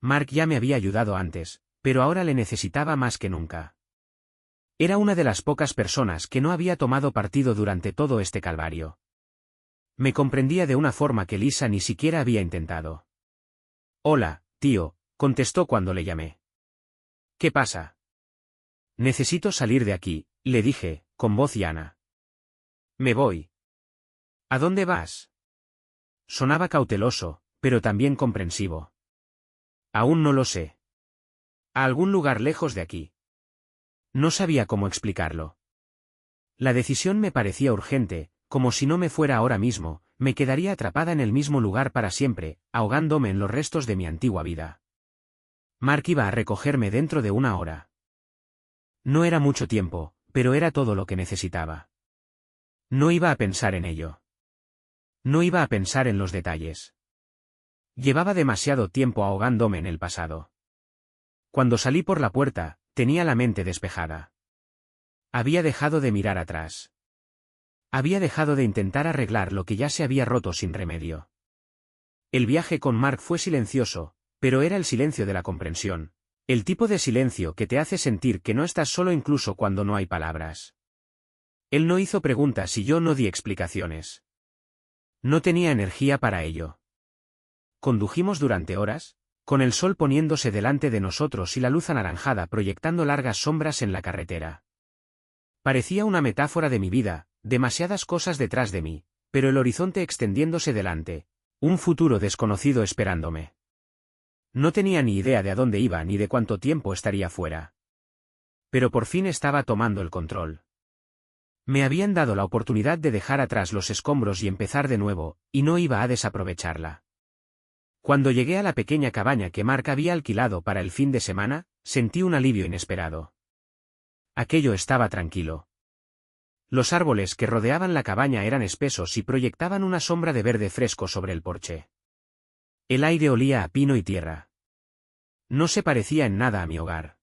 Mark ya me había ayudado antes, pero ahora le necesitaba más que nunca. Era una de las pocas personas que no había tomado partido durante todo este calvario. Me comprendía de una forma que Lisa ni siquiera había intentado. «Hola, tío», contestó cuando le llamé. «¿Qué pasa?» «Necesito salir de aquí», le dije, con voz llana. «Me voy». «¿A dónde vas?» Sonaba cauteloso, pero también comprensivo. «Aún no lo sé. A algún lugar lejos de aquí». No sabía cómo explicarlo. La decisión me parecía urgente, como si no me fuera ahora mismo, me quedaría atrapada en el mismo lugar para siempre, ahogándome en los restos de mi antigua vida. Mark iba a recogerme dentro de una hora. No era mucho tiempo, pero era todo lo que necesitaba. No iba a pensar en ello. No iba a pensar en los detalles. Llevaba demasiado tiempo ahogándome en el pasado. Cuando salí por la puerta, tenía la mente despejada. Había dejado de mirar atrás. Había dejado de intentar arreglar lo que ya se había roto sin remedio. El viaje con Mark fue silencioso, pero era el silencio de la comprensión, el tipo de silencio que te hace sentir que no estás solo incluso cuando no hay palabras. Él no hizo preguntas y yo no di explicaciones. No tenía energía para ello. Condujimos durante horas, con el sol poniéndose delante de nosotros y la luz anaranjada proyectando largas sombras en la carretera. Parecía una metáfora de mi vida, demasiadas cosas detrás de mí, pero el horizonte extendiéndose delante, un futuro desconocido esperándome. No tenía ni idea de a dónde iba ni de cuánto tiempo estaría fuera. Pero por fin estaba tomando el control. Me habían dado la oportunidad de dejar atrás los escombros y empezar de nuevo, y no iba a desaprovecharla. Cuando llegué a la pequeña cabaña que Mark había alquilado para el fin de semana, sentí un alivio inesperado. Aquello estaba tranquilo. Los árboles que rodeaban la cabaña eran espesos y proyectaban una sombra de verde fresco sobre el porche. El aire olía a pino y tierra. No se parecía en nada a mi hogar.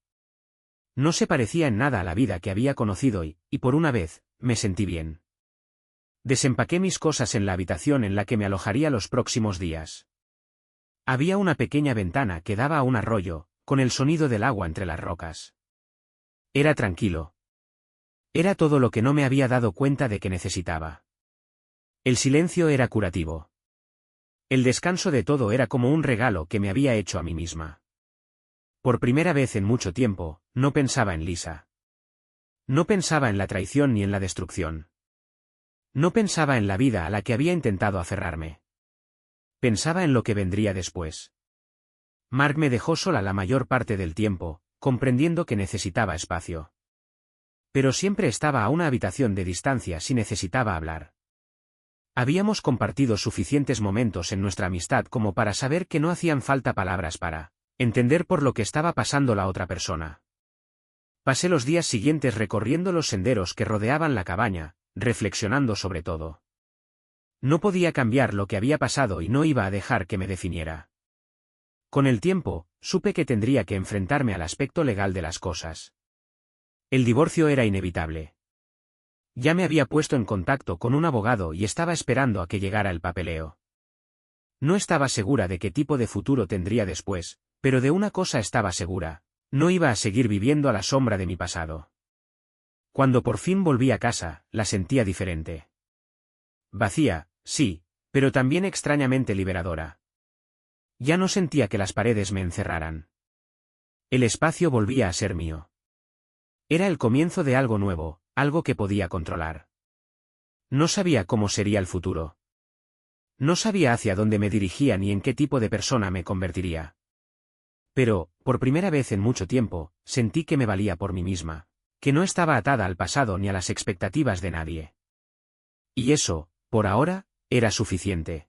No se parecía en nada a la vida que había conocido y por una vez, me sentí bien. Desempaqué mis cosas en la habitación en la que me alojaría los próximos días. Había una pequeña ventana que daba a un arroyo, con el sonido del agua entre las rocas. Era tranquilo. Era todo lo que no me había dado cuenta de que necesitaba. El silencio era curativo. El descanso de todo era como un regalo que me había hecho a mí misma. Por primera vez en mucho tiempo, no pensaba en Lisa. No pensaba en la traición ni en la destrucción. No pensaba en la vida a la que había intentado aferrarme. Pensaba en lo que vendría después. Mark me dejó sola la mayor parte del tiempo, comprendiendo que necesitaba espacio. Pero siempre estaba a una habitación de distancia si necesitaba hablar. Habíamos compartido suficientes momentos en nuestra amistad como para saber que no hacían falta palabras para entender por lo que estaba pasando la otra persona. Pasé los días siguientes recorriendo los senderos que rodeaban la cabaña, reflexionando sobre todo. No podía cambiar lo que había pasado y no iba a dejar que me definiera. Con el tiempo, supe que tendría que enfrentarme al aspecto legal de las cosas. El divorcio era inevitable. Ya me había puesto en contacto con un abogado y estaba esperando a que llegara el papeleo. No estaba segura de qué tipo de futuro tendría después, pero de una cosa estaba segura: no iba a seguir viviendo a la sombra de mi pasado. Cuando por fin volví a casa, la sentía diferente. Vacía, sí, pero también extrañamente liberadora. Ya no sentía que las paredes me encerraran. El espacio volvía a ser mío. Era el comienzo de algo nuevo, algo que podía controlar. No sabía cómo sería el futuro. No sabía hacia dónde me dirigía ni en qué tipo de persona me convertiría. Pero, por primera vez en mucho tiempo, sentí que me valía por mí misma, que no estaba atada al pasado ni a las expectativas de nadie. Y eso, por ahora, era suficiente.